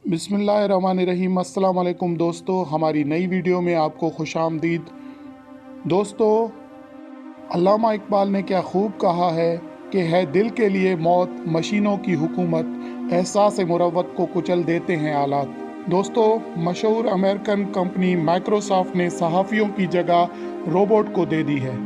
बिस्मिल्लाहिर्रहमानिर्रहीम। अस्सलाम वालेकुम दोस्तों, हमारी नई वीडियो में आपको खुशामदीद। दोस्तों, अल्लामा इकबाल ने क्या खूब कहा है कि है दिल के लिए मौत मशीनों की हुकूमत, एहसास मुरव्वत को कुचल देते हैं आलात। दोस्तों, मशहूर अमेरिकन कंपनी माइक्रोसॉफ्ट ने सहाफ़ियों की जगह रोबोट को दे दी है।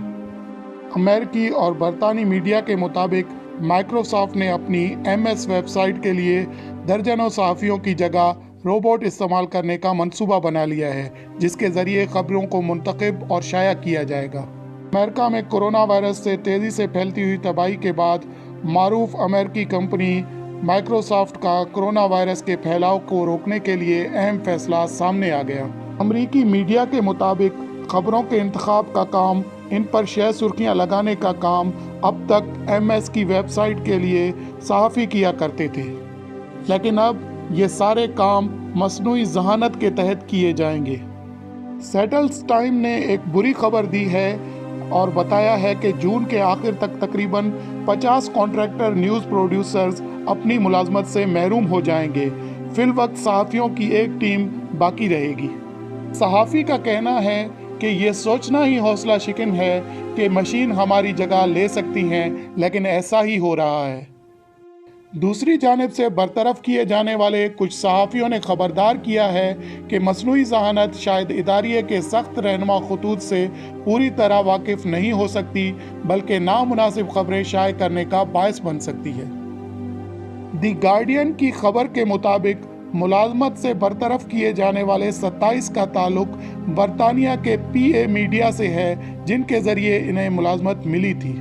अमेरिकी और बरतानी मीडिया के मुताबिक माइक्रोसॉफ्ट ने अपनी MS वेबसाइट के लिए दर्जनों सहाफ़ियों की जगह रोबोट इस्तेमाल करने का मंसूबा बना लिया है, जिसके ज़रिए ख़बरों को मुंतखब और शाया किया जाएगा। अमेरिका में कोरोना वायरस से तेज़ी से फैलती हुई तबाही के बाद मारूफ अमेरिकी कंपनी माइक्रोसॉफ्ट का कोरोना वायरस के फैलाव को रोकने के लिए अहम फैसला सामने आ गया। अमेरिकी मीडिया के मुताबिक खबरों के इंतखाब का काम, इन पर शह सुर्खियाँ लगाने का काम अब तक MS की वेबसाइट के लिए सहाफ़ी किया करते थे, लेकिन अब ये सारे काम मसनूई ज़हानत के तहत किए जाएंगे। सेटल्स टाइम ने एक बुरी खबर दी है और बताया है कि जून के आखिर तक तकरीबन 50 कॉन्ट्रैक्टर न्यूज़ प्रोड्यूसर्स अपनी मुलाजमत से महरूम हो जाएंगे। फिल वक्त सहाफ़ियों की एक टीम बाकी रहेगी। सहाफ़ी का कहना है कि ये सोचना ही हौसला शिकन है कि मशीन हमारी जगह ले सकती हैं, लेकिन ऐसा ही हो रहा है। दूसरी जानिब से बरतरफ किए जाने वाले कुछ सहाफ़ियों ने खबरदार किया है कि मसनूई ज़हानत शायद इदारिये के सख्त रहनुमा खतूत से पूरी तरह वाकिफ़ नहीं हो सकती, बल्कि नामुनासिब खबरें शाये करने का बायस बन सकती है। दी गार्डियन की खबर के मुताबिक मुलाजमत से बरतरफ किए जाने वाले 27 का ताल्लुक बरतानिया के PA मीडिया से है, जिनके ज़रिए इन्हें मुलाजमत मिली थी।